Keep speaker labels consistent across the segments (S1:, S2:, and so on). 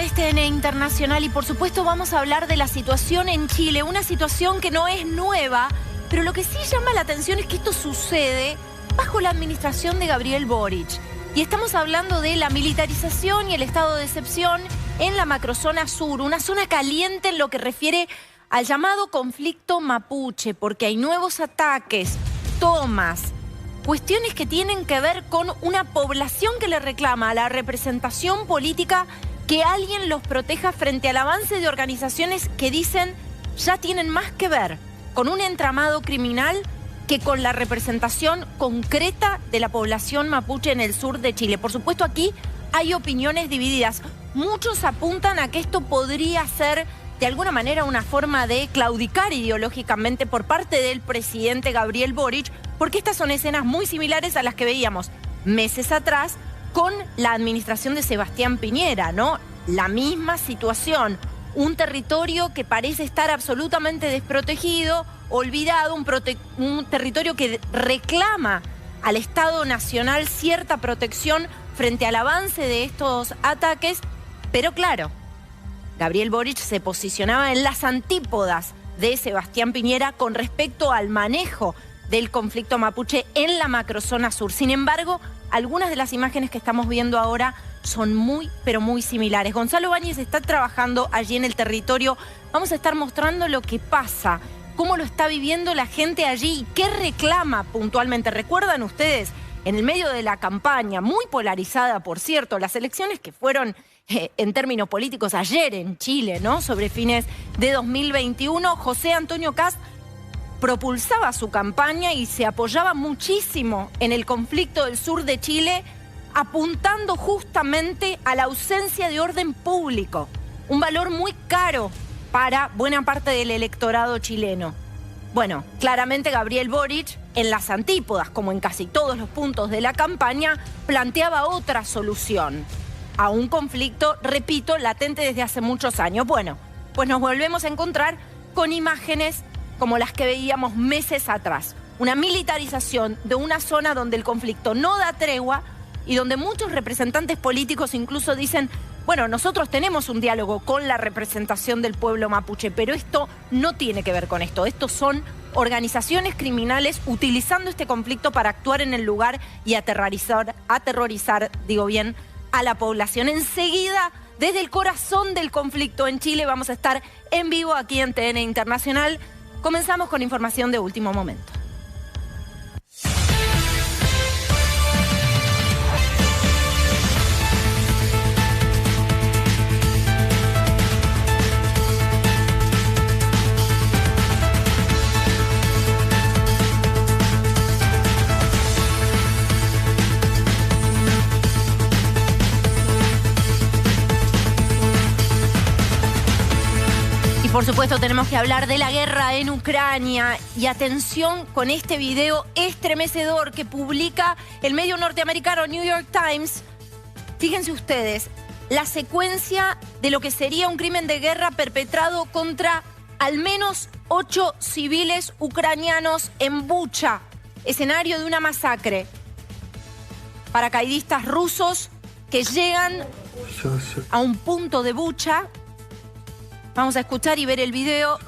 S1: es TN Internacional y por supuesto vamos a hablar de la situación en Chile, una situación que no es nueva, pero lo que sí llama la atención es que esto sucede bajo la administración de Gabriel Boric. Y estamos hablando de la militarización y el estado de excepción en la macrozona sur, una zona caliente en lo que refiere al llamado conflicto mapuche, porque hay nuevos ataques, tomas, cuestiones que tienen que ver con una población que le reclama a la representación política que alguien los proteja frente al avance de organizaciones que dicen ya tienen más que ver con un entramado criminal que con la representación concreta de la población mapuche en el sur de Chile. Por supuesto, aquí hay opiniones divididas. Muchos apuntan a que esto podría ser de alguna manera una forma de claudicar ideológicamente por parte del presidente Gabriel Boric, porque estas son escenas muy similares a las que veíamos meses atrás con la administración de Sebastián Piñera, ¿no? La misma situación, un territorio que parece estar absolutamente desprotegido, olvidado, un territorio que reclama al Estado Nacional cierta protección frente al avance de estos ataques, pero claro, Gabriel Boric se posicionaba en las antípodas de Sebastián Piñera con respecto al manejo del conflicto mapuche en la macrozona sur. Sin embargo, algunas de las imágenes que estamos viendo ahora son muy, pero muy similares. Gonzalo Báñez está trabajando allí en el territorio. Vamos a estar mostrando lo que pasa, cómo lo está viviendo la gente allí y qué reclama puntualmente. ¿Recuerdan ustedes? En el medio de la campaña, muy polarizada, por cierto, las elecciones que fueron en términos políticos ayer en Chile, ¿no? Sobre fines de 2021, José Antonio Kast propulsaba su campaña y se apoyaba muchísimo en el conflicto del sur de Chile, apuntando justamente a la ausencia de orden público, un valor muy caro para buena parte del electorado chileno. Bueno, claramente Gabriel Boric, en las antípodas, como en casi todos los puntos de la campaña, planteaba otra solución a un conflicto, repito, latente desde hace muchos años. Bueno, pues nos volvemos a encontrar con imágenes como las que veíamos meses atrás. Una militarización de una zona donde el conflicto no da tregua y donde muchos representantes políticos incluso dicen, bueno, nosotros tenemos un diálogo con la representación del pueblo mapuche, pero esto no tiene que ver con esto. Estos son organizaciones criminales utilizando este conflicto para actuar en el lugar y aterrorizar, a la población. Enseguida, desde el corazón del conflicto en Chile, vamos a estar en vivo aquí en TN Internacional. Comenzamos con información de último momento. Por supuesto, tenemos que hablar de la guerra en Ucrania y atención con este video estremecedor que publica el medio norteamericano New York Times. Fíjense ustedes, la secuencia de lo que sería un crimen de guerra perpetrado contra al menos 8 civiles ucranianos en Bucha, escenario de una masacre. Paracaidistas rusos que llegan a un punto de Bucha. Vamos a escuchar y ver el video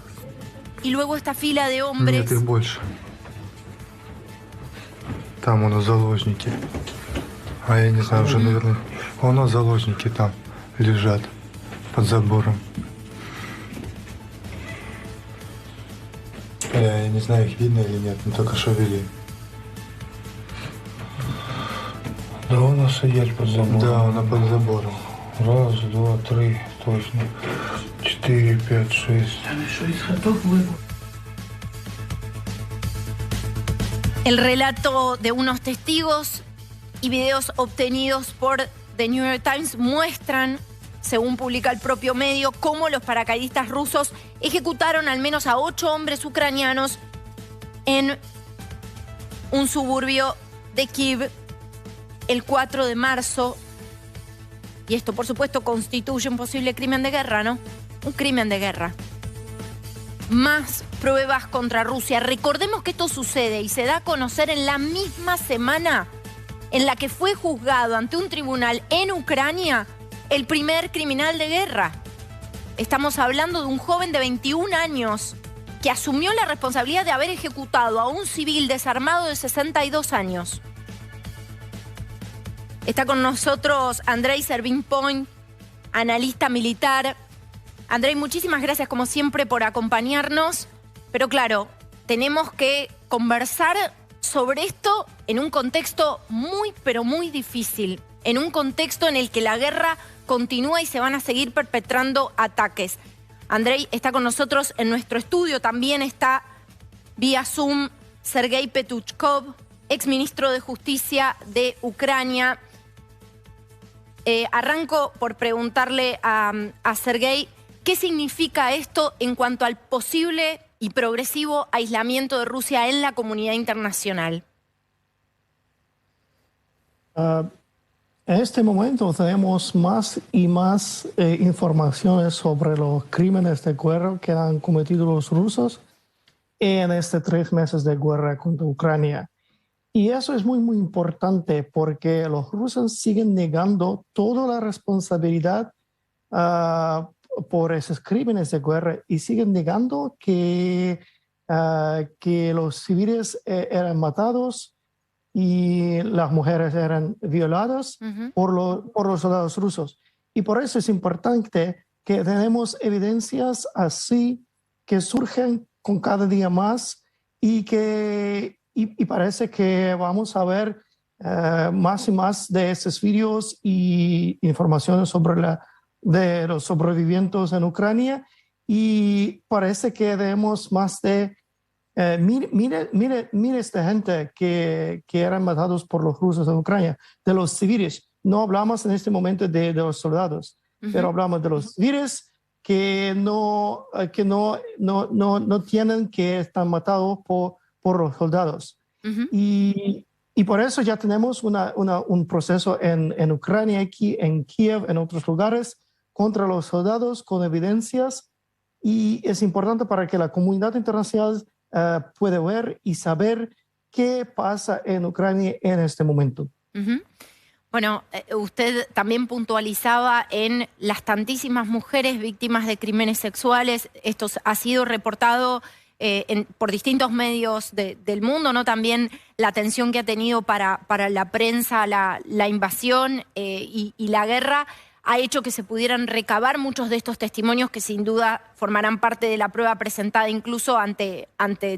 S1: y luego esta fila de hombres.
S2: Нет, их больше. Там у нас заложники. А я не знаю, уже, наверное, у нас заложники там лежат под забором. Я не знаю, их видно или нет, но только шевели.
S3: Да, у нас сидят под забором.
S2: Да, она под забором.
S3: Раз, два, три, точно. 4, 5, 6.
S1: El relato de unos testigos y videos obtenidos por The New York Times muestran, según publica el propio medio, cómo los paracaidistas rusos ejecutaron al menos a 8 hombres ucranianos en un suburbio de Kiev el 4 de marzo. Y esto, por supuesto, constituye un posible crimen de guerra, ¿no? Un crimen de guerra. Más pruebas contra Rusia. Recordemos que esto sucede y se da a conocer en la misma semana en la que fue juzgado ante un tribunal en Ucrania el primer criminal de guerra. Estamos hablando de un joven de 21 años que asumió la responsabilidad de haber ejecutado a un civil desarmado de 62 años. Está con nosotros Andrei Servin-Point, analista militar. Andrei, muchísimas gracias como siempre por acompañarnos. Pero claro, tenemos que conversar sobre esto en un contexto muy, pero muy difícil. En un contexto en el que la guerra continúa y se van a seguir perpetrando ataques. Andrei está con nosotros en nuestro estudio. También está vía Zoom Sergei Petuchkov, exministro de Justicia de Ucrania. Arranco por preguntarle a Sergei, ¿qué significa esto en cuanto al posible y progresivo aislamiento de Rusia en la comunidad internacional?
S4: En este momento tenemos más y más informaciones sobre los crímenes de guerra que han cometido los rusos en estos 3 meses de guerra contra Ucrania. Y eso es muy, muy importante porque los rusos siguen negando toda la responsabilidad por esos crímenes de guerra y siguen negando que los civiles eran matados y las mujeres eran violadas por los soldados rusos. Y por eso es importante que tenemos evidencias así que surgen con cada día más y parece que vamos a ver más y más de esos vídeos y informaciones de los sobrevivientes en Ucrania, y parece que debemos más de miles de gente que eran matados por los rusos en Ucrania, de los civiles. No hablamos en este momento de los soldados, pero hablamos de los civiles que no tienen que estar matados por los soldados. Y por eso ya tenemos un proceso en Ucrania, aquí en Kiev, en otros lugares, contra los soldados con evidencias, y es importante para que la comunidad internacional pueda ver y saber qué pasa en Ucrania en este momento.
S1: Bueno, usted también puntualizaba en las tantísimas mujeres víctimas de crímenes sexuales. Esto ha sido reportado por distintos medios del mundo, ¿no? También la atención que ha tenido para la prensa, la invasión y la guerra ha hecho que se pudieran recabar muchos de estos testimonios que sin duda formarán parte de la prueba presentada incluso ante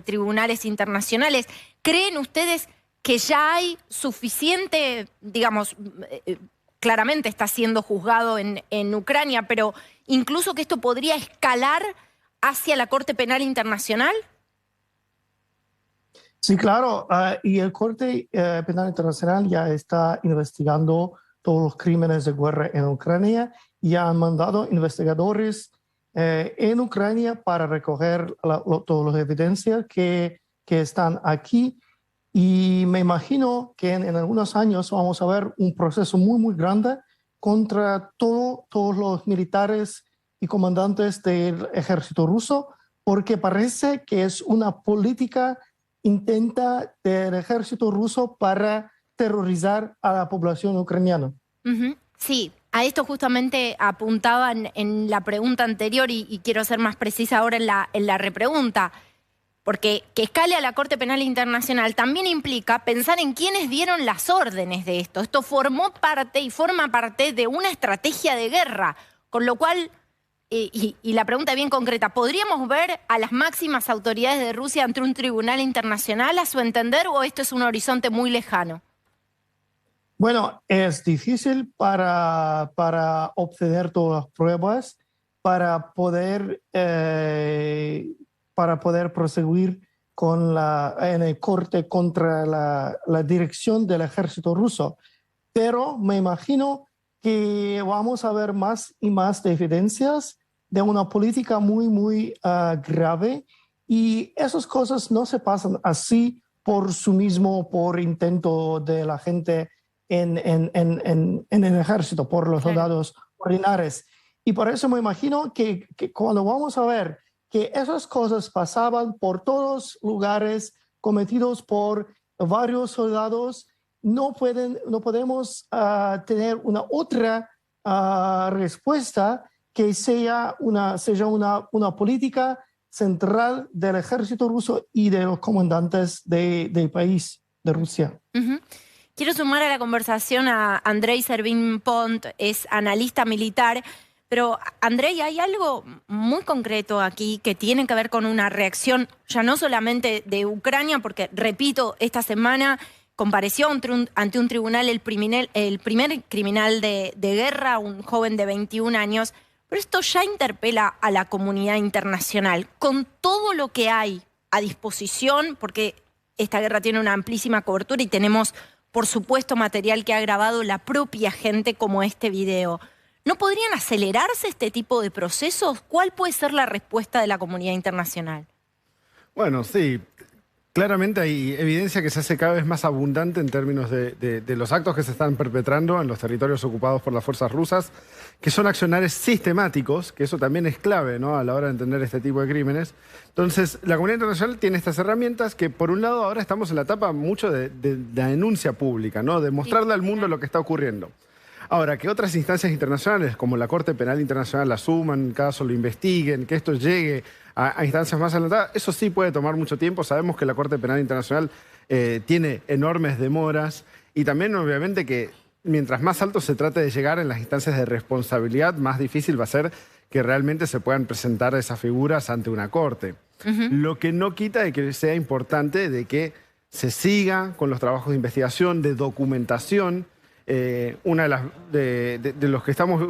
S1: tribunales internacionales. ¿Creen ustedes que ya hay suficiente, digamos, claramente está siendo juzgado en Ucrania, pero incluso que esto podría escalar hacia la Corte Penal Internacional?
S4: Sí, claro, y el Corte Penal Internacional ya está investigando todos los crímenes de guerra en Ucrania y han mandado investigadores en Ucrania para recoger todas las evidencias que están aquí. Y me imagino que en algunos años vamos a ver un proceso muy, muy grande contra todos los militares y comandantes del ejército ruso, porque parece que es una política intenta del ejército ruso para terrorizar a la población ucraniana.
S1: Sí, a esto justamente apuntaban en la pregunta anterior y quiero ser más precisa ahora en la repregunta, porque que escale a la Corte Penal Internacional también implica pensar en quiénes dieron las órdenes de esto. Esto formó parte y forma parte de una estrategia de guerra, con lo cual, y la pregunta es bien concreta, ¿podríamos ver a las máximas autoridades de Rusia ante un tribunal internacional a su entender, o esto es un horizonte muy lejano?
S4: Bueno, es difícil para obtener todas las pruebas para poder proseguir en el corte contra la dirección del ejército ruso. Pero me imagino que vamos a ver más y más de evidencias de una política muy, muy grave, y esas cosas no se pasan así por intento de la gente en el ejército, por los soldados ordinarios. Y por eso me imagino que cuando vamos a ver que esas cosas pasaban por todos lugares, cometidos por varios soldados, no podemos tener una otra respuesta que sea una política central del ejército ruso y de los comandantes del país, de Rusia.
S1: Quiero sumar a la conversación a Andrei Servin-Pont, es analista militar. Pero, Andrei, hay algo muy concreto aquí que tiene que ver con una reacción ya no solamente de Ucrania, porque, repito, esta semana compareció ante un tribunal el primer criminal de guerra, un joven de 21 años, pero esto ya interpela a la comunidad internacional. Con todo lo que hay a disposición, porque esta guerra tiene una amplísima cobertura y tenemos, por supuesto, material que ha grabado la propia gente como este video. ¿No podrían acelerarse este tipo de procesos? ¿Cuál puede ser la respuesta de la comunidad internacional?
S5: Bueno, sí. Claramente hay evidencia que se hace cada vez más abundante en términos de los actos que se están perpetrando en los territorios ocupados por las fuerzas rusas, que son accionarios sistemáticos, que eso también es clave, ¿no?, a la hora de entender este tipo de crímenes. Entonces, la comunidad internacional tiene estas herramientas que, por un lado, ahora estamos en la etapa mucho de la denuncia pública, ¿no?, de mostrarle al mundo lo que está ocurriendo. Ahora, que otras instancias internacionales, como la Corte Penal Internacional, la asuman, caso lo investiguen, que esto llegue a instancias más adelantadas, eso sí puede tomar mucho tiempo. Sabemos que la Corte Penal Internacional tiene enormes demoras y también, obviamente, que mientras más alto se trate de llegar en las instancias de responsabilidad, más difícil va a ser que realmente se puedan presentar esas figuras ante una corte. Lo que no quita de que sea importante de que se siga con los trabajos de investigación, de documentación. Una de las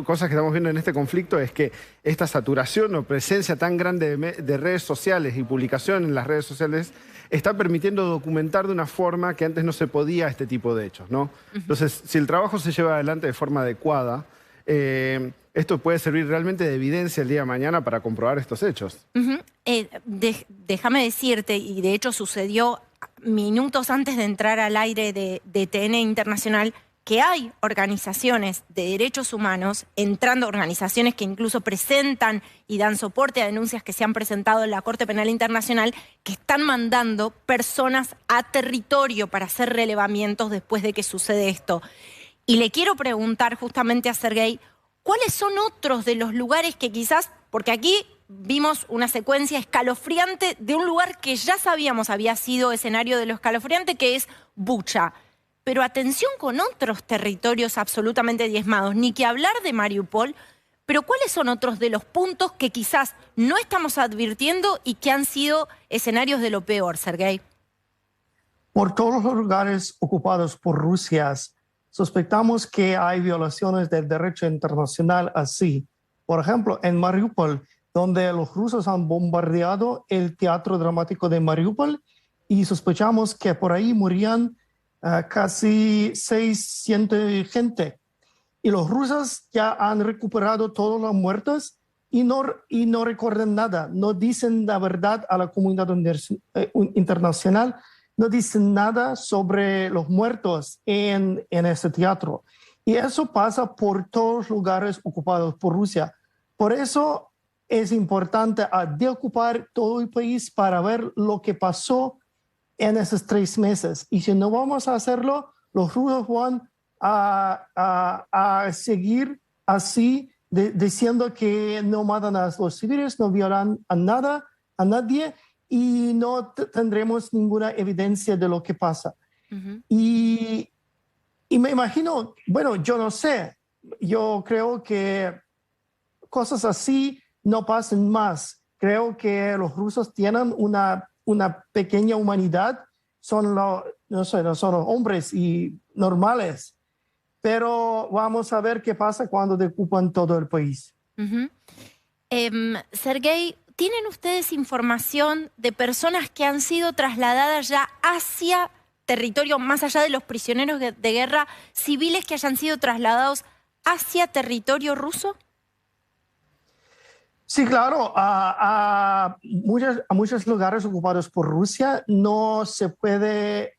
S5: cosas que estamos viendo en este conflicto es que esta saturación o presencia tan grande de redes sociales y publicación en las redes sociales está permitiendo documentar de una forma que antes no se podía este tipo de hechos, ¿no? Entonces, si el trabajo se lleva adelante de forma adecuada, esto puede servir realmente de evidencia el día de mañana para comprobar estos hechos.
S1: Déjame decirte, y de hecho sucedió minutos antes de entrar al aire de TN Internacional, que hay organizaciones de derechos humanos, entrando organizaciones que incluso presentan y dan soporte a denuncias que se han presentado en la Corte Penal Internacional, que están mandando personas a territorio para hacer relevamientos después de que sucede esto. Y le quiero preguntar justamente a Sergei, ¿cuáles son otros de los lugares que quizás, porque aquí vimos una secuencia escalofriante de un lugar que ya sabíamos había sido escenario de lo escalofriante, que es Bucha? Pero atención con otros territorios absolutamente diezmados, ni que hablar de Mariupol, pero ¿cuáles son otros de los puntos que quizás no estamos advirtiendo y que han sido escenarios de lo peor, Sergei?
S4: Por todos los lugares ocupados por Rusia, sospechamos que hay violaciones del derecho internacional así. Por ejemplo, en Mariupol, donde los rusos han bombardeado el Teatro Dramático de Mariupol y sospechamos que por ahí morían casi 600 gente. Y los rusos ya han recuperado todos los muertos y no recuerdan nada. No dicen la verdad a la comunidad internacional. No dicen nada sobre los muertos en ese teatro. Y eso pasa por todos los lugares ocupados por Rusia. Por eso es importante deocupar todo el país para ver lo que pasó en esos 3 meses. Y si no vamos a hacerlo, los rusos van a seguir así, diciendo que no matan a los civiles, no violan a nadie, y no tendremos ninguna evidencia de lo que pasa. Y me imagino, bueno, yo no sé, yo creo que cosas así no pasan más. Creo que los rusos tienen una pequeña humanidad, no son los hombres y normales, pero vamos a ver qué pasa cuando ocupan todo el país.
S1: Sergei, ¿tienen ustedes información de personas que han sido trasladadas ya hacia territorio, más allá de los prisioneros de guerra, civiles que hayan sido trasladados hacia territorio ruso?
S4: Sí, claro. A muchos lugares ocupados por Rusia no se puede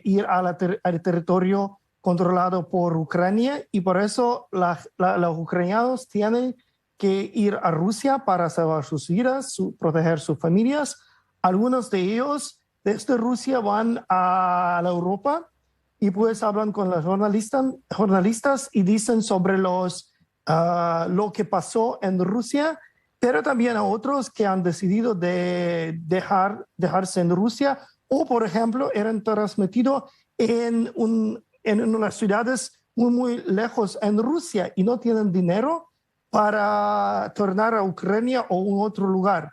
S4: ir al territorio controlado por Ucrania, y por eso los ucranianos tienen que ir a Rusia para salvar sus vidas, proteger sus familias. Algunos de ellos desde Rusia van a la Europa y pues hablan con los jornalistas y dicen sobre los lo que pasó en Rusia, pero también a otros que han decidido de dejarse en Rusia o, por ejemplo, eran transmitidos en unas ciudades muy lejos en Rusia y no tienen dinero para tornar a Ucrania o un otro lugar.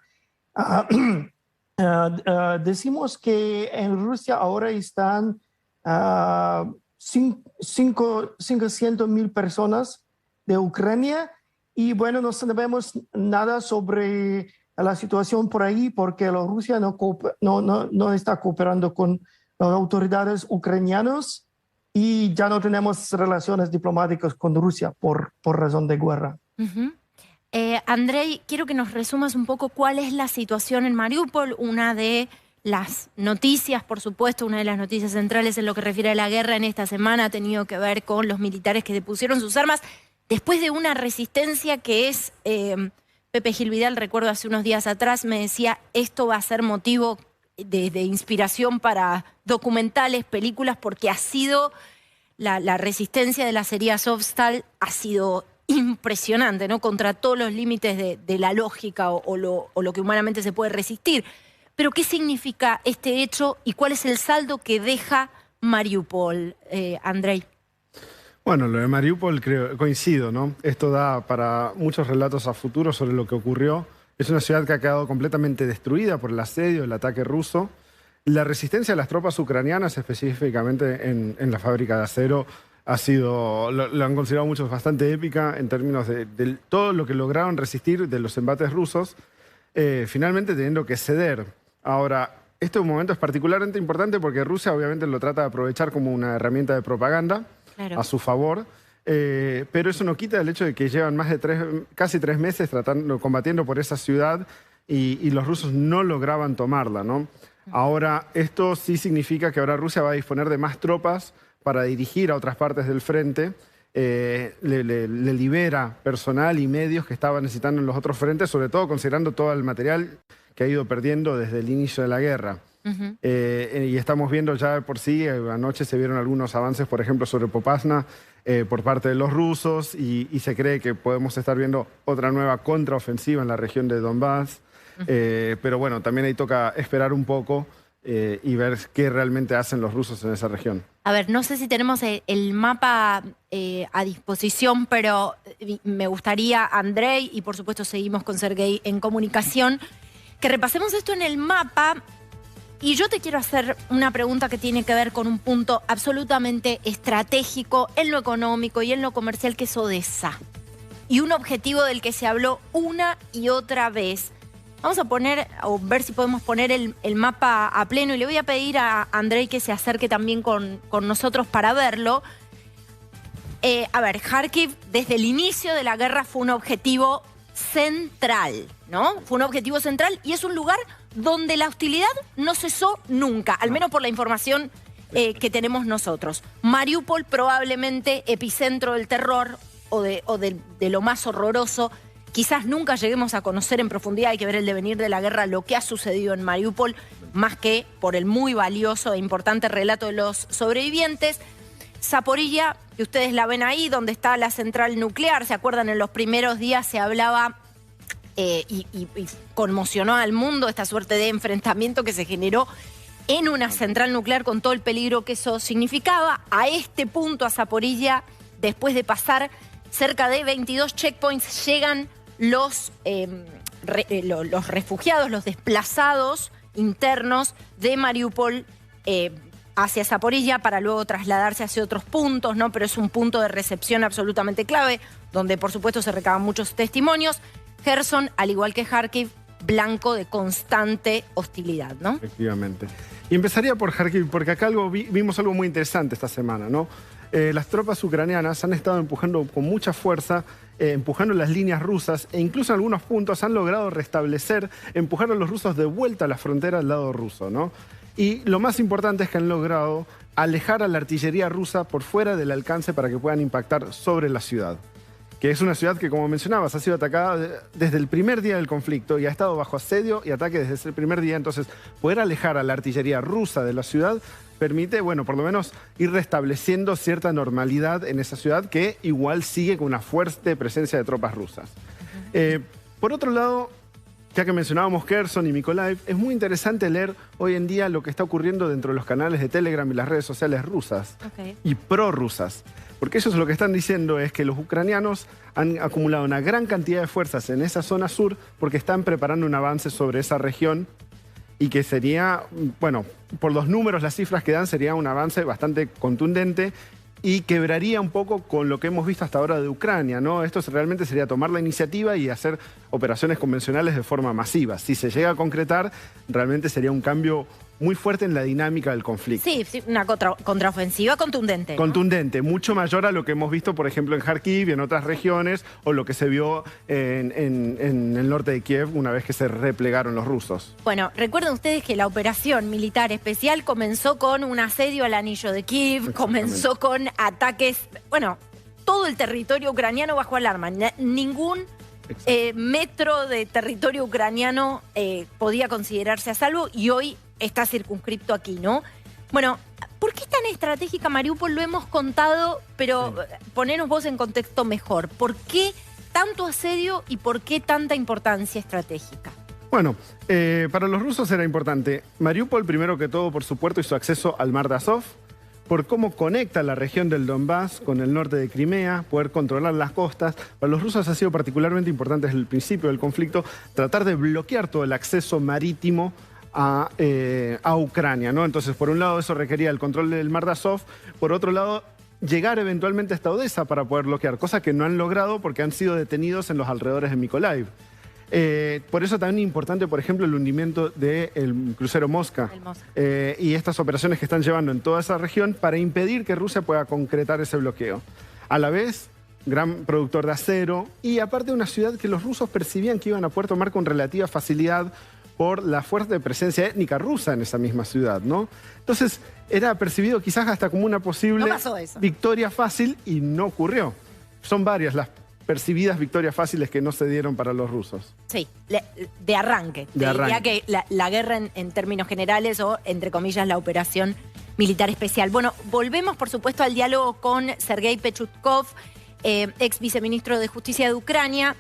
S4: Decimos que en Rusia ahora están 500,000 personas de Ucrania y bueno, no sabemos nada sobre la situación por ahí porque Rusia no está cooperando con las autoridades ucranianas y ya no tenemos relaciones diplomáticas con Rusia por razón de guerra.
S1: Andrei, quiero que nos resumas un poco cuál es la situación en Mariupol, una de las noticias, por supuesto, una de las noticias centrales en lo que refiere a la guerra en esta semana ha tenido que ver con los militares que depusieron sus armas después de una resistencia que es, Pepe Gil Vidal, recuerdo hace unos días atrás, me decía, esto va a ser motivo de inspiración para documentales, películas, porque ha sido, la resistencia de la serie Azovstal ha sido impresionante, ¿no? Contra todos los límites de la lógica o lo que humanamente se puede resistir. Pero ¿qué significa este hecho y cuál es el saldo que deja Mariupol, Andrei?
S5: Bueno, lo de Mariupol coincido, ¿no? Esto da para muchos relatos a futuro sobre lo que ocurrió. Es una ciudad que ha quedado completamente destruida por el asedio, el ataque ruso. La resistencia de las tropas ucranianas, específicamente en la fábrica de acero, lo han considerado muchos bastante épica en términos de todo lo que lograron resistir de los embates rusos, finalmente teniendo que ceder. Ahora, este momento es particularmente importante porque Rusia obviamente lo trata de aprovechar como una herramienta de propaganda, claro, a su favor, pero eso no quita el hecho de que llevan más de casi 3 meses combatiendo por esa ciudad y los rusos no lograban tomarla, ¿no? Ahora, esto sí significa que ahora Rusia va a disponer de más tropas para dirigir a otras partes del frente, le libera personal y medios que estaban necesitando en los otros frentes, sobre todo considerando todo el material que ha ido perdiendo desde el inicio de la guerra. Y estamos viendo ya por sí, anoche se vieron algunos avances, por ejemplo, sobre Popasna por parte de los rusos y se cree que podemos estar viendo otra nueva contraofensiva en la región de Donbass. Pero bueno, también ahí toca esperar un poco y ver qué realmente hacen los rusos en esa región.
S1: A ver, no sé si tenemos el mapa a disposición, pero me gustaría, Andrei, y por supuesto seguimos con Sergei en comunicación, que repasemos esto en el mapa. Y yo te quiero hacer una pregunta que tiene que ver con un punto absolutamente estratégico en lo económico y en lo comercial, que es Odessa. Y un objetivo del que se habló una y otra vez. Vamos a poner, o ver si podemos poner el mapa a pleno, y le voy a pedir a Andrei que se acerque también con nosotros para verlo. A ver, Kharkiv desde el inicio de la guerra fue un objetivo central, ¿no? Fue un objetivo central y es un lugar donde la hostilidad no cesó nunca, al menos por la información que tenemos nosotros. Mariupol probablemente epicentro del terror o de lo más horroroso. Quizás nunca lleguemos a conocer en profundidad, hay que ver el devenir de la guerra, lo que ha sucedido en Mariupol, más que por el muy valioso e importante relato de los sobrevivientes. Zaporilla, que ustedes la ven ahí, donde está la central nuclear, ¿se acuerdan? En los primeros días se hablaba y conmocionó al mundo esta suerte de enfrentamiento que se generó en una central nuclear con todo el peligro que eso significaba. A este punto, a Zaporilla, después de pasar cerca de 22 checkpoints, llegan los refugiados, los desplazados internos de Mariupol hacia Zaporilla para luego trasladarse hacia otros puntos, ¿no? Pero es un punto de recepción absolutamente clave, donde por supuesto se recaban muchos testimonios. Gerson, al igual que Kharkiv, blanco de constante hostilidad, ¿no?
S5: Efectivamente. Y empezaría por Kharkiv, porque acá vimos algo muy interesante esta semana, ¿no? Las tropas ucranianas han estado empujando con mucha fuerza, empujando las líneas rusas e incluso en algunos puntos han logrado restablecer, empujar a los rusos de vuelta a la frontera del lado ruso, ¿no? Y lo más importante es que han logrado alejar a la artillería rusa por fuera del alcance para que puedan impactar sobre la ciudad. que es una ciudad que, como mencionabas, ha sido atacada desde el primer día del conflicto y ha estado bajo asedio y ataque desde el primer día. Entonces, poder alejar a la artillería rusa de la ciudad permite, bueno, por lo menos ir restableciendo cierta normalidad en esa ciudad que igual sigue con una fuerte presencia de tropas rusas. Por otro lado, ya que mencionábamos Kherson y Mykolaiv, es muy interesante leer hoy en día lo que está ocurriendo dentro de los canales de Telegram y las redes sociales rusas y prorrusas. Porque ellos lo que están diciendo es que los ucranianos han acumulado una gran cantidad de fuerzas en esa zona sur porque están preparando un avance sobre esa región y que sería, bueno, por los números, las cifras que dan, sería un avance bastante contundente y quebraría un poco con lo que hemos visto hasta ahora de Ucrania, ¿no? Esto realmente sería tomar la iniciativa y hacer operaciones convencionales de forma masiva. Si se llega a concretar, realmente sería un cambio muy fuerte en la dinámica del conflicto.
S1: Sí, una contraofensiva contundente, ¿no?
S5: Contundente, mucho mayor a lo que hemos visto, por ejemplo, en Kharkiv y en otras regiones, o lo que se vio en el norte de Kiev una vez que se replegaron los rusos.
S1: Bueno, recuerden ustedes que la operación militar especial comenzó con un asedio al anillo de Kiev, comenzó con ataques, bueno, todo el territorio ucraniano bajo alarma. Ningún metro de territorio ucraniano podía considerarse a salvo y hoy está circunscripto aquí, ¿no? Bueno, ¿por qué es tan estratégica Mariupol? Lo hemos contado, pero ponenos vos en contexto mejor. ¿Por qué tanto asedio y por qué tanta importancia estratégica?
S5: Bueno, para los rusos era importante Mariupol, primero que todo, por su puerto y su acceso al mar de Azov, por cómo conecta la región del Donbass con el norte de Crimea, poder controlar las costas. Para los rusos ha sido particularmente importante desde el principio del conflicto tratar de bloquear todo el acceso marítimo a Ucrania, ¿no? Entonces, por un lado, eso requería el control del mar de Azov, por otro lado, llegar eventualmente hasta Odessa para poder bloquear, cosa que no han logrado porque han sido detenidos en los alrededores de Mykolaiv. Por eso también es importante, por ejemplo, el hundimiento del crucero Mosca y estas operaciones que están llevando en toda esa región para impedir que Rusia pueda concretar ese bloqueo. A la vez, gran productor de acero y aparte una ciudad que los rusos percibían que iban a poder tomar con relativa facilidad por la fuerte presencia étnica rusa en esa misma ciudad, ¿no? Entonces, era percibido quizás hasta como una posible victoria fácil y no ocurrió. Son varias las percibidas victorias fáciles que no se dieron para los rusos.
S1: Sí, de arranque. Diría que la guerra en términos generales o, entre comillas, la operación militar especial. Bueno, volvemos, por supuesto, al diálogo con Sergei Pechutkov, ex viceministro de Justicia de Ucrania.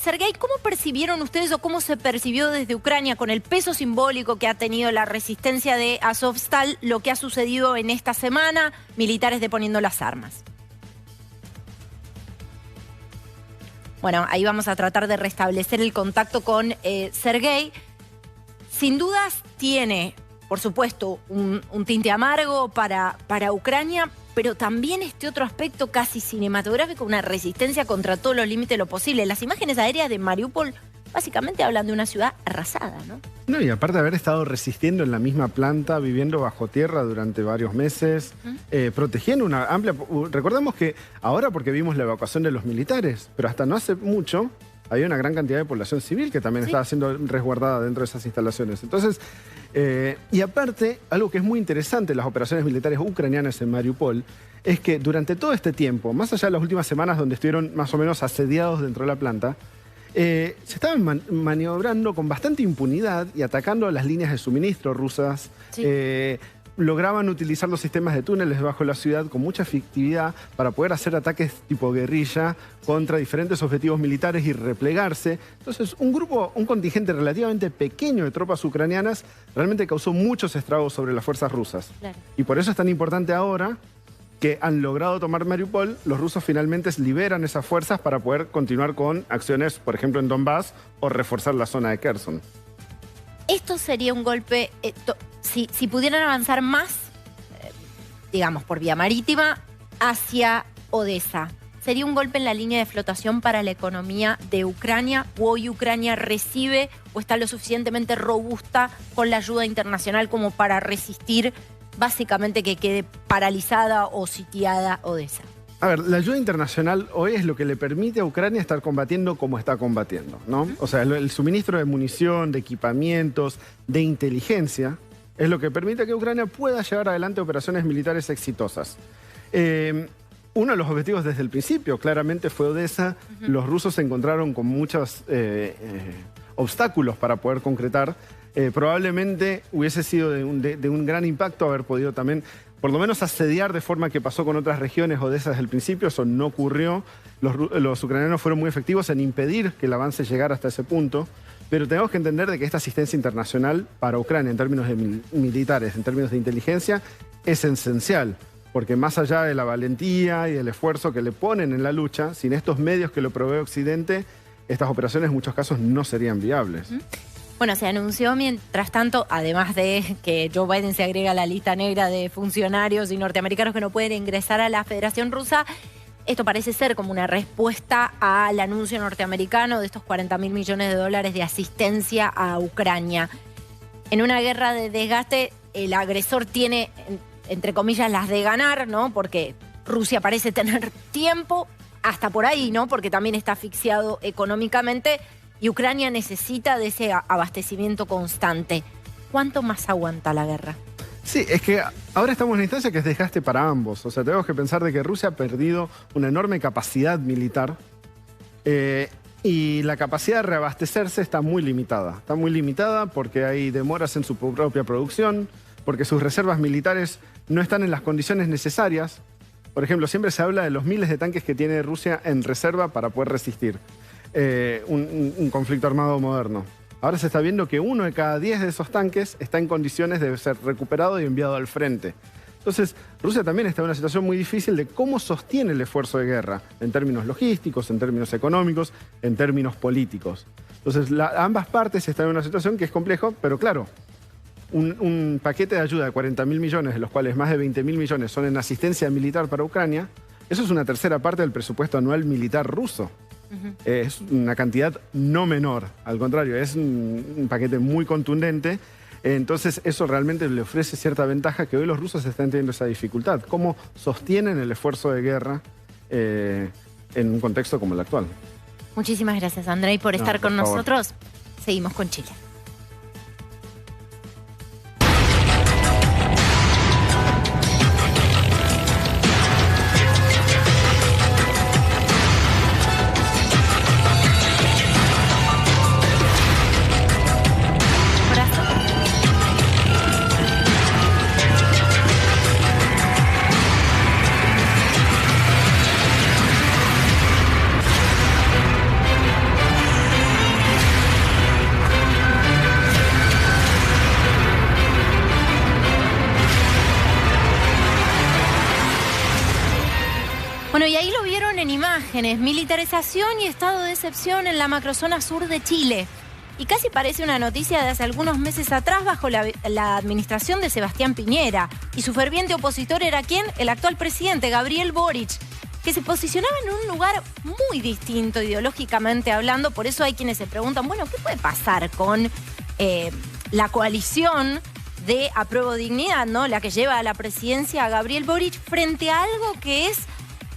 S1: Sergei, ¿cómo percibieron ustedes o cómo se percibió desde Ucrania con el peso simbólico que ha tenido la resistencia de Azovstal lo que ha sucedido en esta semana, militares deponiendo las armas? Bueno, ahí vamos a tratar de restablecer el contacto con Sergei. Sin dudas tiene, por supuesto, un tinte amargo para Ucrania, pero también este otro aspecto casi cinematográfico, una resistencia contra todos los límites de lo posible. Las imágenes aéreas de Mariupol básicamente hablan de una ciudad arrasada, ¿no?
S5: No, y aparte de haber estado resistiendo en la misma planta, viviendo bajo tierra durante varios meses, protegiendo una amplia... Recordemos que ahora porque vimos la evacuación de los militares, pero hasta no hace mucho había una gran cantidad de población civil que también estaba siendo resguardada dentro de esas instalaciones. Entonces, y aparte, algo que es muy interesante en las operaciones militares ucranianas en Mariupol, es que durante todo este tiempo, más allá de las últimas semanas donde estuvieron más o menos asediados dentro de la planta, se estaban maniobrando con bastante impunidad y atacando a las líneas de suministro rusas. Lograban utilizar los sistemas de túneles debajo de la ciudad con mucha efectividad para poder hacer ataques tipo guerrilla contra diferentes objetivos militares y replegarse. Entonces, un contingente relativamente pequeño de tropas ucranianas realmente causó muchos estragos sobre las fuerzas rusas. Claro. Y por eso es tan importante ahora que han logrado tomar Mariupol, los rusos finalmente liberan esas fuerzas para poder continuar con acciones, por ejemplo, en Donbass o reforzar la zona de Kherson.
S1: Esto sería un golpe, si pudieran avanzar más, digamos, por vía marítima, hacia Odessa. ¿Sería un golpe en la línea de flotación para la economía de Ucrania? ¿O hoy Ucrania recibe o está lo suficientemente robusta con la ayuda internacional como para resistir básicamente que quede paralizada o sitiada Odessa?
S5: A ver, la ayuda internacional hoy es lo que le permite a Ucrania estar combatiendo como está combatiendo, ¿no? O sea, el suministro de munición, de equipamientos, de inteligencia, es lo que permite que Ucrania pueda llevar adelante operaciones militares exitosas. uno de los objetivos desde el principio claramente fue Odessa. Los rusos se encontraron con muchos obstáculos para poder concretar. Probablemente hubiese sido de un gran impacto haber podido también, por lo menos, asediar de forma que pasó con otras regiones Odessa desde el principio. Eso no ocurrió. Los ucranianos fueron muy efectivos en impedir que el avance llegara hasta ese punto. Pero tenemos que entender de que esta asistencia internacional para Ucrania en términos militares, en términos de inteligencia, es esencial. Porque más allá de la valentía y del esfuerzo que le ponen en la lucha, sin estos medios que lo provee Occidente, estas operaciones en muchos casos no serían viables.
S1: Bueno, se anunció mientras tanto, además de que Joe Biden se agrega a la lista negra de funcionarios y norteamericanos que no pueden ingresar a la Federación Rusa, esto parece ser como una respuesta al anuncio norteamericano de estos 40.000 millones de dólares de asistencia a Ucrania. En una guerra de desgaste, el agresor tiene, entre comillas, las de ganar, ¿no? Porque Rusia parece tener tiempo, hasta por ahí, ¿no? Porque también está asfixiado económicamente y Ucrania necesita de ese abastecimiento constante. ¿Cuánto más aguanta la guerra?
S5: Sí, es que ahora estamos en una instancia que es desgaste para ambos. O sea, tenemos que pensar de que Rusia ha perdido una enorme capacidad militar y la capacidad de reabastecerse está muy limitada. Está muy limitada porque hay demoras en su propia producción, porque sus reservas militares no están en las condiciones necesarias. Por ejemplo, siempre se habla de los miles de tanques que tiene Rusia en reserva para poder resistir un conflicto armado moderno. Ahora se está viendo que 1 de cada 10 de esos tanques está en condiciones de ser recuperado y enviado al frente. Entonces, Rusia también está en una situación muy difícil de cómo sostiene el esfuerzo de guerra, en términos logísticos, en términos económicos, en términos políticos. Entonces, ambas partes están en una situación que es compleja, pero claro, un paquete de ayuda de 40.000 millones, de los cuales más de 20.000 millones son en asistencia militar para Ucrania, eso es una tercera parte del presupuesto anual militar ruso. Es una cantidad no menor, al contrario, es un paquete muy contundente. Entonces eso realmente le ofrece cierta ventaja que hoy los rusos están teniendo esa dificultad. ¿Cómo sostienen el esfuerzo de guerra en un contexto como el actual?
S1: Muchísimas gracias, Andrei, por estar con nosotros. Seguimos con Chile. Bueno, y ahí lo vieron en imágenes, militarización y estado de excepción en la macrozona sur de Chile. Y casi parece una noticia de hace algunos meses atrás bajo la administración de Sebastián Piñera. Y su ferviente opositor era ¿quién? El actual presidente, Gabriel Boric, que se posicionaba en un lugar muy distinto ideológicamente hablando. Por eso hay quienes se preguntan, bueno, ¿qué puede pasar con la coalición de Apruebo Dignidad, ¿no? La que lleva a la presidencia a Gabriel Boric frente a algo que es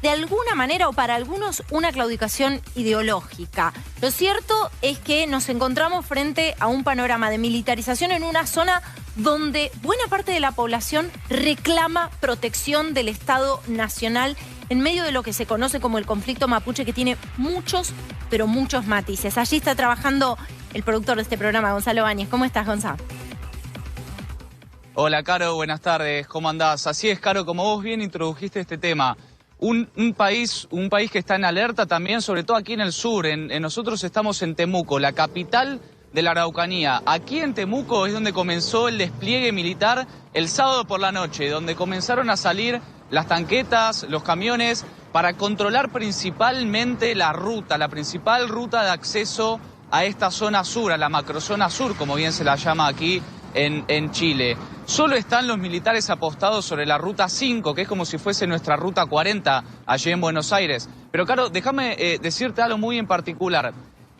S1: de alguna manera o para algunos una claudicación ideológica. Lo cierto es que nos encontramos frente a un panorama de militarización en una zona donde buena parte de la población reclama protección del Estado Nacional en medio de lo que se conoce como el conflicto mapuche, que tiene muchos, pero muchos matices. Allí está trabajando el productor de este programa, Gonzalo Báñez. ¿Cómo estás, Gonzalo?
S6: Hola, Caro, buenas tardes. ¿Cómo andás? Así es, Caro, como vos bien introdujiste este tema. Un país que está en alerta también, sobre todo aquí en el sur. Nosotros estamos en Temuco, la capital de la Araucanía. Aquí en Temuco es donde comenzó el despliegue militar el sábado por la noche, donde comenzaron a salir las tanquetas, los camiones, para controlar principalmente la principal ruta de acceso a esta zona sur, a la macrozona sur, como bien se la llama aquí en Chile. Solo están los militares apostados sobre la ruta 5, que es como si fuese nuestra ruta 40 allí en Buenos Aires. Pero claro, déjame decirte algo muy en particular.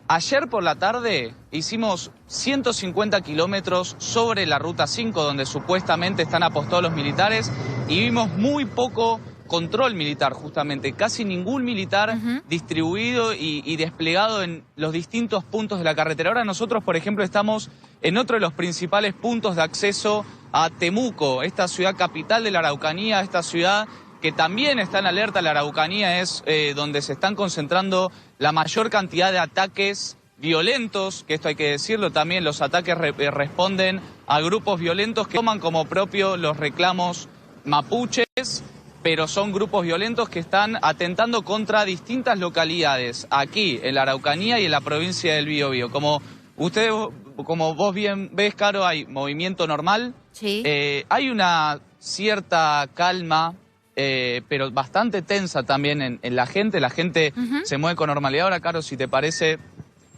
S6: Ayer por la tarde hicimos 150 kilómetros sobre la ruta 5, donde supuestamente están apostados los militares, y vimos muy poco control militar, justamente. Casi ningún militar distribuido y desplegado en los distintos puntos de la carretera. Ahora nosotros, por ejemplo, estamos en otro de los principales puntos de acceso a Temuco, esta ciudad capital de la Araucanía, esta ciudad que también está en alerta la Araucanía, es donde se están concentrando la mayor cantidad de ataques violentos, que esto hay que decirlo también, los ataques responden a grupos violentos que toman como propio los reclamos mapuches, pero son grupos violentos que están atentando contra distintas localidades, aquí en la Araucanía y en la provincia del Biobío. Como vos bien ves, Caro, hay movimiento normal,
S1: Sí.
S6: Hay una cierta calma, pero bastante tensa también en la gente se mueve con normalidad. Ahora, Caro, si te parece,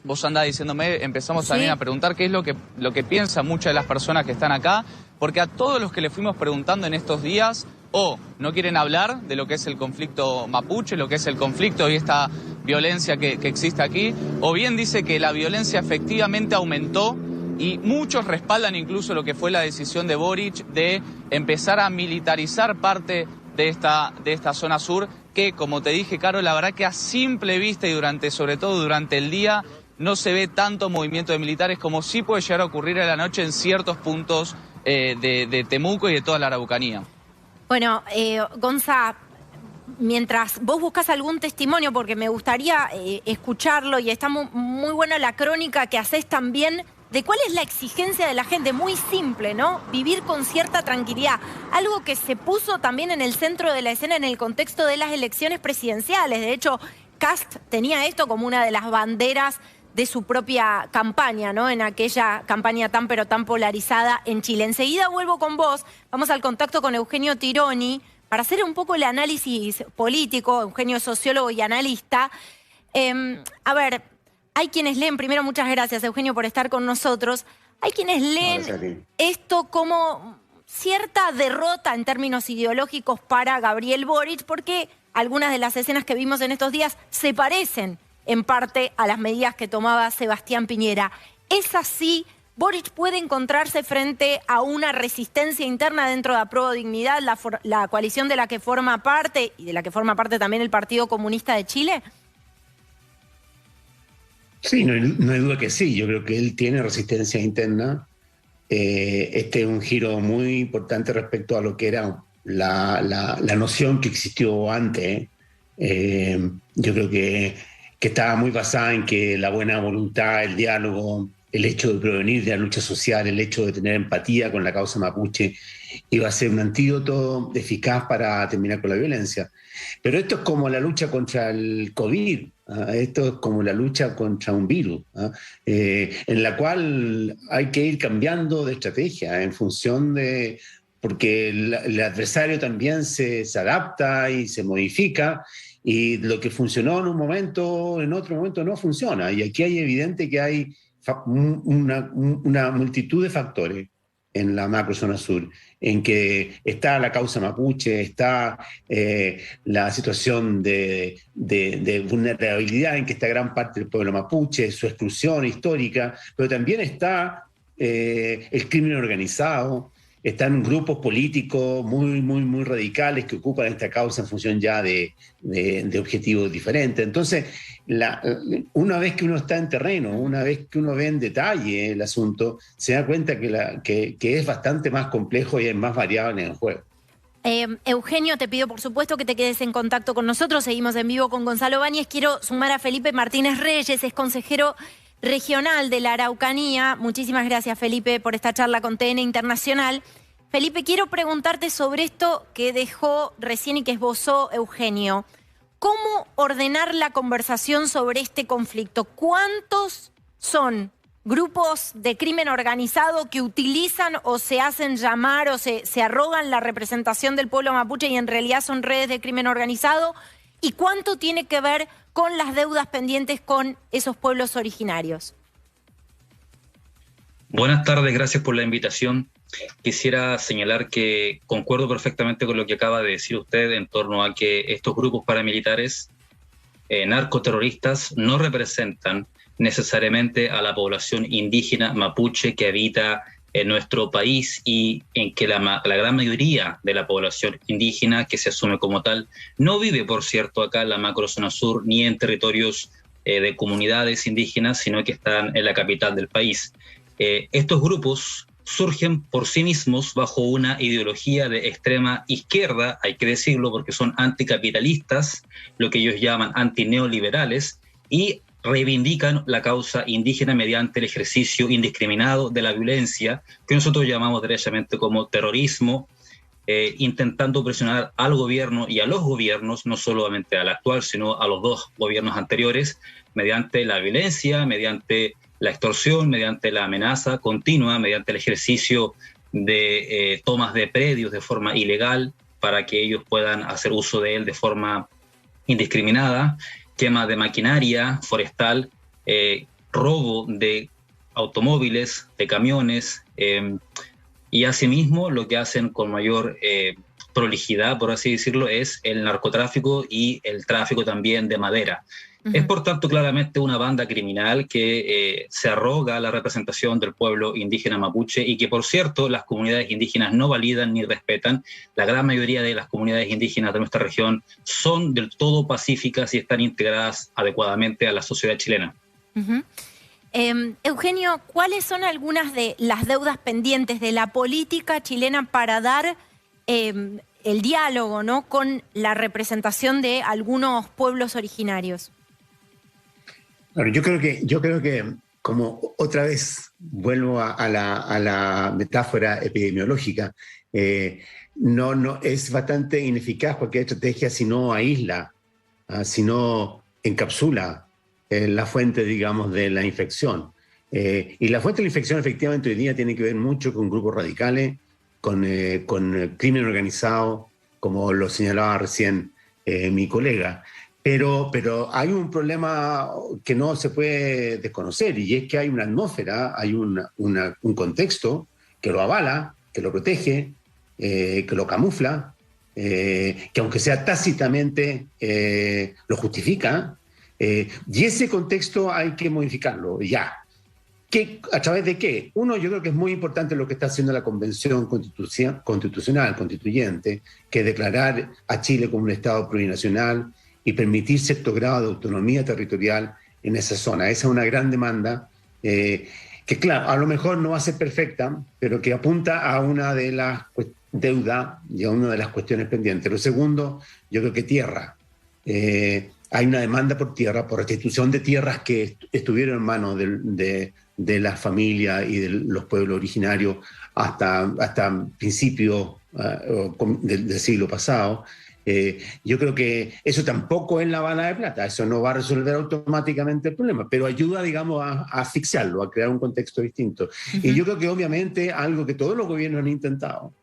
S6: vos andás diciéndome, empezamos también a preguntar qué es lo que piensan muchas de las personas que están acá, porque a todos los que le fuimos preguntando en estos días, o no quieren hablar de lo que es el conflicto mapuche, lo que es el conflicto y esta violencia que existe aquí, o bien dice que la violencia efectivamente aumentó, y muchos respaldan incluso lo que fue la decisión de Boric de empezar a militarizar parte de esta zona sur, que, como te dije, Caro, la verdad que a simple vista y sobre todo durante el día, no se ve tanto movimiento de militares como sí puede llegar a ocurrir a la noche en ciertos puntos de Temuco y de toda la Araucanía.
S1: Bueno, Gonza, mientras vos buscas algún testimonio, porque me gustaría escucharlo, y está muy buena la crónica que haces también de cuál es la exigencia de la gente, muy simple, ¿no? Vivir con cierta tranquilidad. Algo que se puso también en el centro de la escena en el contexto de las elecciones presidenciales. De hecho, Kast tenía esto como una de las banderas de su propia campaña, ¿no? En aquella campaña tan pero tan polarizada en Chile. Enseguida vuelvo con vos, vamos al contacto con Eugenio Tironi para hacer un poco el análisis político. Eugenio es sociólogo y analista. A ver, hay quienes leen, primero muchas gracias Eugenio por estar con nosotros, hay quienes leen esto como cierta derrota en términos ideológicos para Gabriel Boric, porque algunas de las escenas que vimos en estos días se parecen en parte a las medidas que tomaba Sebastián Piñera. ¿Es así? ¿Boric puede encontrarse frente a una resistencia interna dentro de Apruebo Dignidad, la coalición de la que forma parte, y de la que forma parte también el Partido Comunista de Chile?
S7: Sí, no hay duda que sí. Yo creo que él tiene resistencia interna. Este es un giro muy importante respecto a lo que era la noción que existió antes. Yo creo que estaba muy basada en que la buena voluntad, el diálogo, el hecho de provenir de la lucha social, el hecho de tener empatía con la causa mapuche, iba a ser un antídoto eficaz para terminar con la violencia. Pero esto es como la lucha contra el COVID, esto es como la lucha contra un virus, en la cual hay que ir cambiando de estrategia en función de... porque el adversario también se adapta y se modifica, y lo que funcionó en un momento, en otro momento no funciona. Y aquí hay evidente que hay una multitud de factores en la macrozona sur, en que está la causa mapuche, está la situación de vulnerabilidad en que está gran parte del pueblo mapuche, su exclusión histórica, pero también está el crimen organizado, están grupos políticos muy radicales que ocupan esta causa en función ya de objetivos diferentes. Entonces, una vez que uno está en terreno, una vez que uno ve en detalle el asunto, se da cuenta que es bastante más complejo y hay más variables en el juego.
S1: Eugenio, te pido por supuesto que te quedes en contacto con nosotros. Seguimos en vivo con Gonzalo Báñez. Quiero sumar a Felipe Martínez Reyes, es consejero regional de la Araucanía. Muchísimas gracias, Felipe, por esta charla con TN Internacional. Felipe, quiero preguntarte sobre esto que dejó recién y que esbozó Eugenio. ¿Cómo ordenar la conversación sobre este conflicto? ¿Cuántos son grupos de crimen organizado que utilizan o se hacen llamar o se arrogan la representación del pueblo mapuche y en realidad son redes de crimen organizado? ¿Y cuánto tiene que ver con las deudas pendientes con esos pueblos originarios?
S8: Buenas tardes, gracias por la invitación. Quisiera señalar que concuerdo perfectamente con lo que acaba de decir usted en torno a que estos grupos paramilitares narcoterroristas no representan necesariamente a la población indígena mapuche que habita en nuestro país, y en que la gran mayoría de la población indígena que se asume como tal no vive, por cierto, acá en la macrozona sur ni en territorios de comunidades indígenas, sino que están en la capital del país. Estos grupos surgen por sí mismos bajo una ideología de extrema izquierda, hay que decirlo, porque son anticapitalistas, lo que ellos llaman antineoliberales, y reivindican la causa indígena mediante el ejercicio indiscriminado de la violencia, que nosotros llamamos derechamente como terrorismo, intentando presionar al gobierno y a los gobiernos, no solamente al actual, sino a los dos gobiernos anteriores, mediante la violencia, mediante la extorsión, mediante la amenaza continua, mediante el ejercicio de tomas de predios de forma ilegal para que ellos puedan hacer uso de él de forma indiscriminada, quema de maquinaria forestal, robo de automóviles, de camiones, y asimismo lo que hacen con mayor prolijidad, por así decirlo, es el narcotráfico y el tráfico también de madera. Es por tanto claramente una banda criminal que se arroga la representación del pueblo indígena mapuche y que, por cierto, las comunidades indígenas no validan ni respetan. La gran mayoría de las comunidades indígenas de nuestra región son del todo pacíficas y están integradas adecuadamente a la sociedad chilena.
S1: Eugenio, ¿cuáles son algunas de las deudas pendientes de la política chilena para dar el diálogo, ¿no?, con la representación de algunos pueblos originarios?
S7: Bueno, yo creo que como otra vez vuelvo a la metáfora epidemiológica, no es bastante ineficaz cualquier estrategia si no aísla, si no encapsula la fuente, digamos, de la infección. Y la fuente de la infección efectivamente hoy día tiene que ver mucho con grupos radicales, con crimen organizado, como lo señalaba recién mi colega. Pero hay un problema que no se puede desconocer, y es que hay una atmósfera, hay un contexto que lo avala, que lo protege, que lo camufla, que aunque sea tácitamente lo justifica, y ese contexto hay que modificarlo ya. ¿A través de qué? Uno, yo creo que es muy importante lo que está haciendo la Convención Constitucional Constituyente, que es declarar a Chile como un Estado plurinacional y permitir cierto grado de autonomía territorial en esa zona. Esa es una gran demanda que, claro, a lo mejor no va a ser perfecta, pero que apunta a una de las deudas y a una de las cuestiones pendientes. Lo segundo, yo creo que tierra. Hay una demanda por tierra, por restitución de tierras que estuvieron en manos de la familia y de los pueblos originarios hasta principios del siglo pasado. Yo creo que eso tampoco es la bala de plata, eso no va a resolver automáticamente el problema, pero ayuda, digamos, a asfixiarlo, a crear un contexto distinto. Y yo creo que obviamente algo que todos los gobiernos han intentado,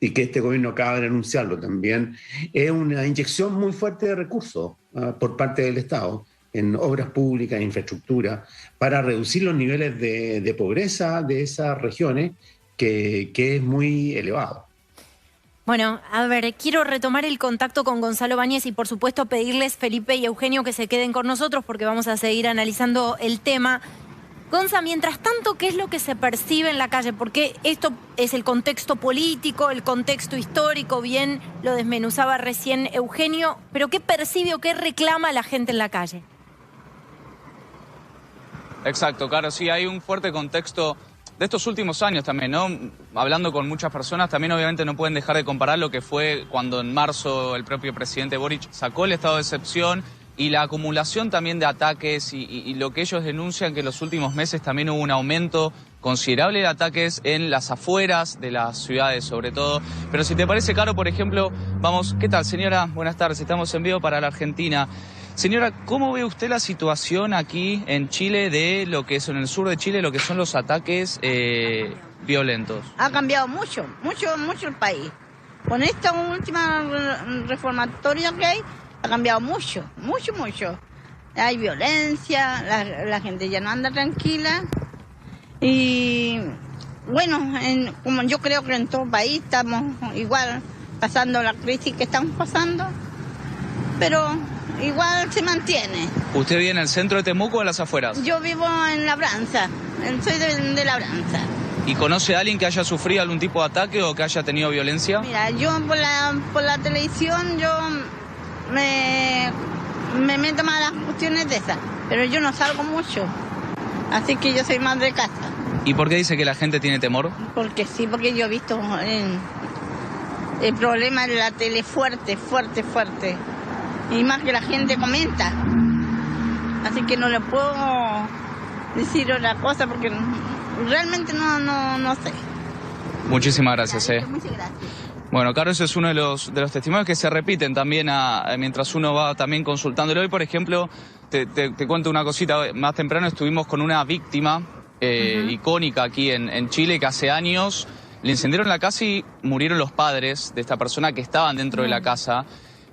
S7: y que este gobierno acaba de anunciarlo también, es una inyección muy fuerte de recursos por parte del Estado en obras públicas, en infraestructura, para reducir los niveles de pobreza de esas regiones, que es muy elevado.
S1: Bueno, a ver, quiero retomar el contacto con Gonzalo Báñez y, por supuesto, pedirles, Felipe y Eugenio, que se queden con nosotros porque vamos a seguir analizando el tema. Gonza, mientras tanto, ¿qué es lo que se percibe en la calle? Porque esto es el contexto político, el contexto histórico, bien lo desmenuzaba recién Eugenio, pero ¿qué percibe o qué reclama la gente en la calle?
S6: Exacto, claro, sí, hay un fuerte contexto de estos últimos años también, ¿no? Hablando con muchas personas, también obviamente no pueden dejar de comparar lo que fue cuando en marzo el propio presidente Boric sacó el estado de excepción y la acumulación también de ataques y lo que ellos denuncian, que en los últimos meses también hubo un aumento considerable de ataques en las afueras de las ciudades sobre todo. Pero si te parece, Caro, por ejemplo, vamos, ¿qué tal, señora? Buenas tardes, estamos en vivo para la Argentina. Señora, ¿cómo ve usted la situación aquí en Chile de lo que es en el sur de Chile, lo que son los ataques violentos?
S9: Ha cambiado mucho el país. Con esta última reformatoria que hay, ha cambiado mucho. Hay violencia, la gente ya no anda tranquila. Y bueno, como yo creo que en todo el país estamos igual pasando la crisis que estamos pasando, pero igual se mantiene.
S6: ¿Usted vive en el centro de Temuco o en las afueras?
S9: Yo vivo en Labranza, soy de Labranza.
S6: ¿Y conoce a alguien que haya sufrido algún tipo de ataque o que haya tenido violencia?
S9: Mira, yo por la televisión yo me meto más a las cuestiones de esas, pero yo no salgo mucho, así que yo soy más de casa.
S6: ¿Y por qué dice que la gente tiene temor?
S9: Porque sí, porque yo he visto el problema en la tele fuerte. Y más que la gente comenta. Así que no le puedo decir otra cosa porque realmente no sé.
S6: Muchísimas gracias.
S9: Muchas gracias.
S6: Bueno, Caro, ese es uno de los testimonios que se repiten también mientras uno va también consultándolo. Hoy, por ejemplo, te cuento una cosita. Más temprano estuvimos con una víctima icónica aquí en Chile, que hace años le incendiaron la casa y murieron los padres de esta persona que estaban dentro de la casa.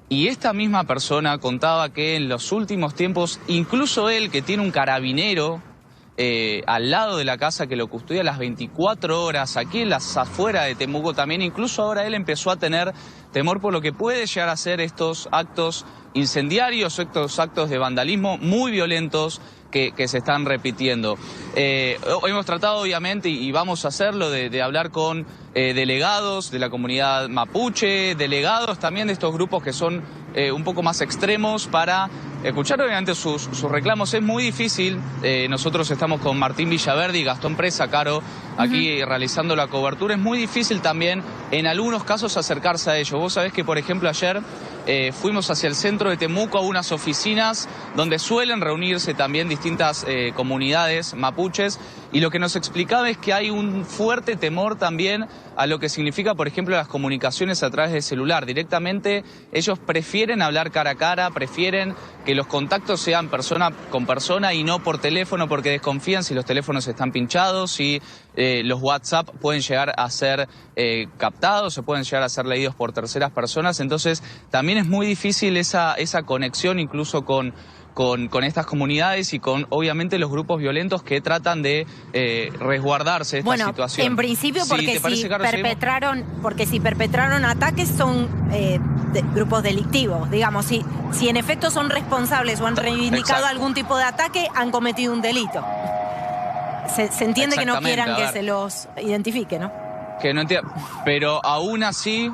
S6: Y esta misma persona contaba que en los últimos tiempos, incluso él, que tiene un carabinero al lado de la casa que lo custodia las 24 horas, aquí en las afueras de Temuco también, incluso ahora él empezó a tener temor por lo que puede llegar a ser estos actos incendiarios, estos actos de vandalismo muy violentos que se están repitiendo. Hemos tratado, obviamente, y vamos a hacerlo, de hablar con delegados de la comunidad mapuche, delegados también de estos grupos que son un poco más extremos, para escuchar obviamente sus reclamos. Es muy difícil. Nosotros estamos con Martín Villaverde y Gastón Presa, Caro, aquí realizando la cobertura. Es muy difícil también en algunos casos acercarse a ellos. Vos sabés que, por ejemplo, ayer fuimos hacia el centro de Temuco a unas oficinas donde suelen reunirse también distintas comunidades mapuches, y lo que nos explicaba es que hay un fuerte temor también a lo que significa, por ejemplo, las comunicaciones a través del celular. Directamente ellos prefieren hablar cara a cara, prefieren que los contactos sean persona con persona y no por teléfono, porque desconfían si los teléfonos están pinchados, si los WhatsApp pueden llegar a ser captados, se pueden llegar a ser leídos por terceras personas. Entonces también es muy difícil esa conexión incluso con estas comunidades y con, obviamente, los grupos violentos que tratan de resguardarse de esta situación.
S1: En principio, porque si perpetraron ataques son grupos delictivos, digamos. Si en efecto son responsables o han reivindicado algún tipo de ataque, han cometido un delito. Se entiende que no quieran que se los identifique, ¿no?
S6: Que no entiendo, pero aún así,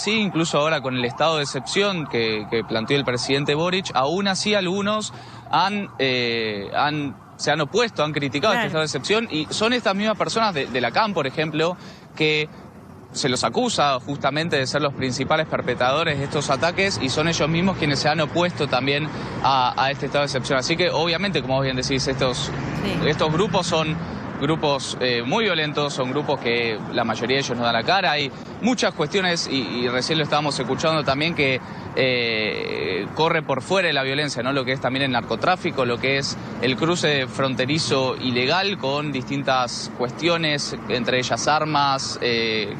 S6: incluso ahora con el estado de excepción que planteó el presidente Boric, aún así algunos se han opuesto, han criticado este estado de excepción, y son estas mismas personas de la CAM, por ejemplo, que se los acusa justamente de ser los principales perpetradores de estos ataques, y son ellos mismos quienes se han opuesto también a este estado de excepción. Así que, obviamente, como vos bien decís, estos grupos son grupos muy violentos, son grupos que la mayoría de ellos no dan la cara. Hay muchas cuestiones, y recién lo estábamos escuchando también, que corre por fuera de la violencia, ¿no? Lo que es también el narcotráfico, lo que es el cruce fronterizo ilegal con distintas cuestiones, entre ellas armas,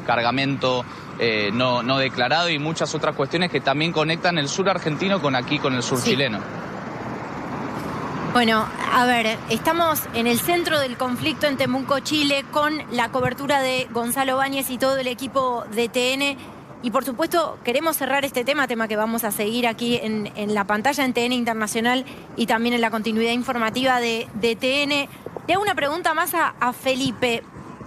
S6: cargamento no declarado y muchas otras cuestiones que también conectan el sur argentino con el sur chileno.
S1: Bueno, a ver, estamos en el centro del conflicto en Temuco, Chile, con la cobertura de Gonzalo Báñez y todo el equipo de TN. Y por supuesto, queremos cerrar este tema que vamos a seguir aquí en la pantalla en TN Internacional y también en la continuidad informativa de TN. Le hago una pregunta más a Felipe.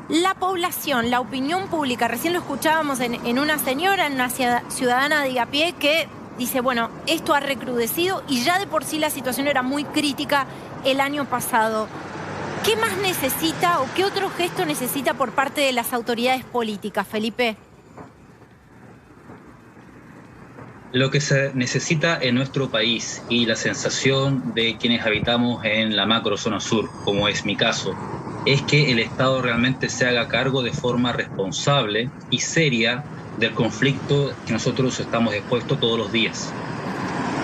S1: La población, la opinión pública, recién lo escuchábamos en una señora, en una ciudadana de a pie que dice, bueno, esto ha recrudecido y ya de por sí la situación era muy crítica el año pasado. ¿Qué más necesita o qué otro gesto necesita por parte de las autoridades políticas, Felipe?
S8: Lo que se necesita en nuestro país y la sensación de quienes habitamos en la macrozona sur, como es mi caso, es que el Estado realmente se haga cargo de forma responsable y seria del conflicto que nosotros estamos expuestos todos los días.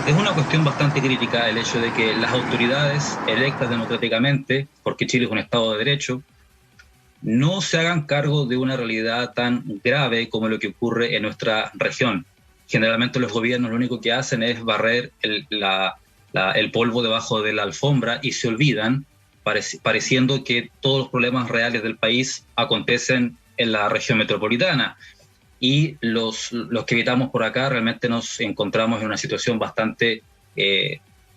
S8: Es una cuestión bastante crítica el hecho de que las autoridades electas democráticamente, porque Chile es un Estado de Derecho, no se hagan cargo de una realidad tan grave como lo que ocurre en nuestra región. Generalmente los gobiernos lo único que hacen es barrer el polvo debajo de la alfombra y se olvidan, pareciendo que todos los problemas reales del país acontecen en la región metropolitana. Y los que habitamos por acá realmente nos encontramos en una situación bastante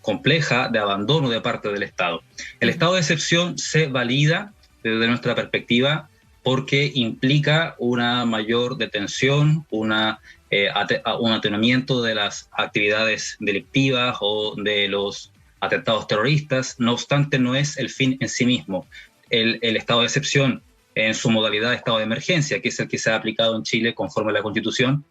S8: compleja de abandono de parte del Estado. El estado de excepción se valida desde nuestra perspectiva porque implica una mayor detención, un atenuamiento de las actividades delictivas o de los atentados terroristas. No obstante, no es el fin en sí mismo. el estado de excepción en su modalidad de estado de emergencia, que es el que se ha aplicado en Chile conforme a la Constitución,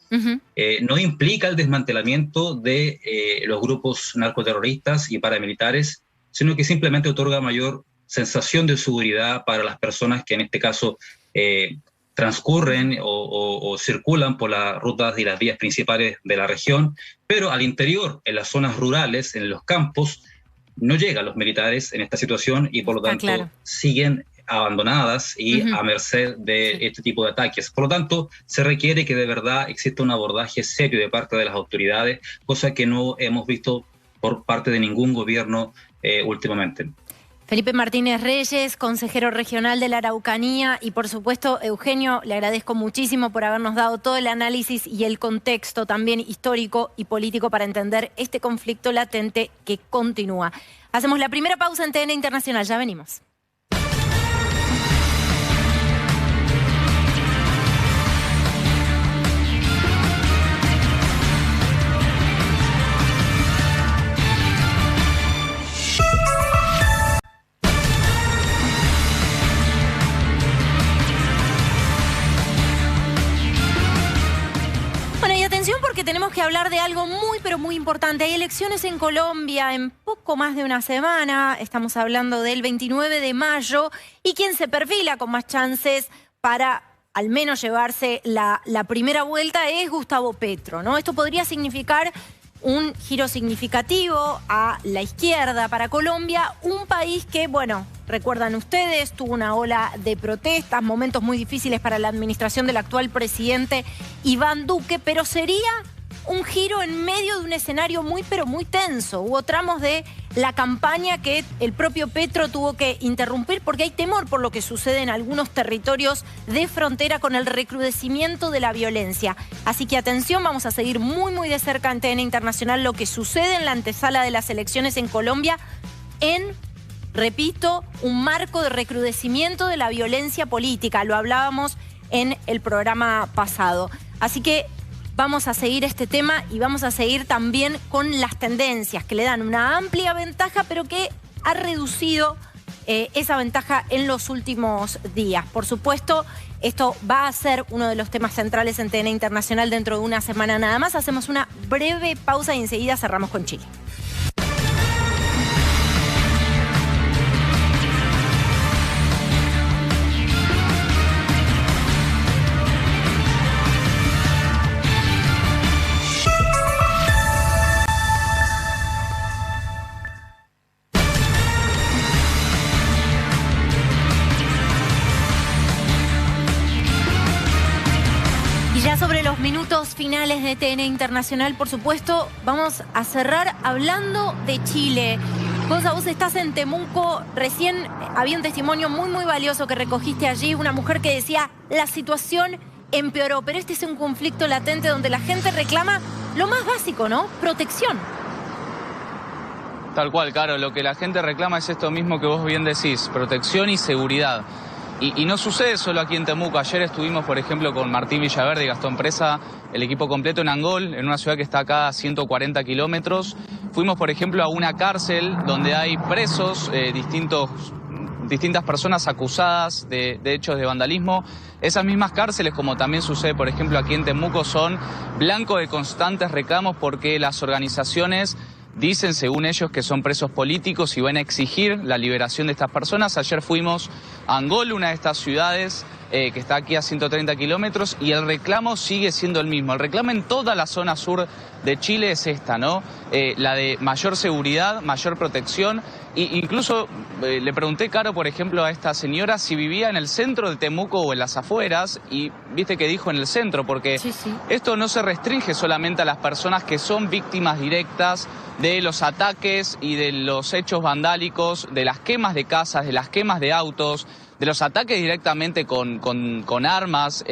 S8: no implica el desmantelamiento de los grupos narcoterroristas y paramilitares, sino que simplemente otorga mayor sensación de seguridad para las personas que en este caso transcurren o circulan por las rutas y las vías principales de la región, pero al interior, en las zonas rurales, en los campos, no llegan los militares en esta situación y por lo tanto siguen abandonadas y a merced de este tipo de ataques. Por lo tanto, se requiere que de verdad exista un abordaje serio de parte de las autoridades, cosa que no hemos visto por parte de ningún gobierno últimamente.
S1: Felipe Martínez Reyes, consejero regional de la Araucanía, y por supuesto, Eugenio, le agradezco muchísimo por habernos dado todo el análisis y el contexto también histórico y político para entender este conflicto latente que continúa. Hacemos la primera pausa en TN Internacional, ya venimos. Porque tenemos que hablar de algo muy, pero muy importante. Hay elecciones en Colombia en poco más de una semana. Estamos hablando del 29 de mayo. Y quien se perfila con más chances para al menos llevarse la primera vuelta es Gustavo Petro, ¿no? Esto podría significar un giro significativo a la izquierda para Colombia, un país que, bueno, recuerdan ustedes, tuvo una ola de protestas, momentos muy difíciles para la administración del actual presidente Iván Duque, pero sería un giro en medio de un escenario muy, pero muy tenso. Hubo tramos de la campaña que el propio Petro tuvo que interrumpir porque hay temor por lo que sucede en algunos territorios de frontera con el recrudecimiento de la violencia. Así que atención, vamos a seguir muy, muy de cerca en TN Internacional lo que sucede en la antesala de las elecciones en Colombia en, repito, un marco de recrudecimiento de la violencia política. Lo hablábamos en el programa pasado. Así que vamos a seguir este tema y vamos a seguir también con las tendencias que le dan una amplia ventaja, pero que ha reducido esa ventaja en los últimos días. Por supuesto, esto va a ser uno de los temas centrales en TN Internacional dentro de una semana nada más. Hacemos una breve pausa y enseguida cerramos con Chile. Sobre los minutos finales de TN Internacional, por supuesto, vamos a cerrar hablando de Chile. Gonza, vos estás en Temuco, recién había un testimonio muy, muy valioso que recogiste allí, una mujer que decía, la situación empeoró, pero este es un conflicto latente donde la gente reclama lo más básico, ¿no? Protección.
S6: Tal cual, Caro, lo que la gente reclama es esto mismo que vos bien decís, protección y seguridad. Y no sucede solo aquí en Temuco. Ayer estuvimos, por ejemplo, con Martín Villaverde y Gastón Presa, el equipo completo en Angol, en una ciudad que está acá a 140 kilómetros. Fuimos, por ejemplo, a una cárcel donde hay presos, distintas personas acusadas de hechos de vandalismo. Esas mismas cárceles, como también sucede, por ejemplo, aquí en Temuco, son blanco de constantes reclamos porque las organizaciones dicen, según ellos, que son presos políticos y van a exigir la liberación de estas personas. Ayer fuimos a Angol, una de estas ciudades que está aquí a 130 kilómetros, y el reclamo sigue siendo el mismo. El reclamo en toda la zona sur de Chile es esta, ¿no? La de mayor seguridad, mayor protección. E incluso le pregunté, Caro, por ejemplo, a esta señora si vivía en el centro de Temuco o en las afueras, y viste que dijo en el centro, porque esto no se restringe solamente a las personas que son víctimas directas de los ataques y de los hechos vandálicos, de las quemas de casas, de las quemas de autos, de los ataques directamente con armas,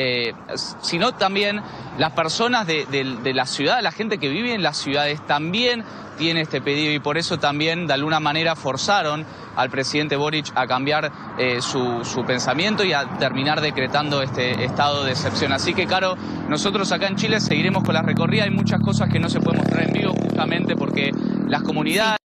S6: sino también las personas de la ciudad, la gente que vive en las ciudades también tiene este pedido, y por eso también de alguna manera forzaron al presidente Boric a cambiar su pensamiento y a terminar decretando este estado de excepción. Así que, Caro, nosotros acá en Chile seguiremos con la recorrida. Hay muchas cosas que no se pueden mostrar en vivo justamente porque las comunidades...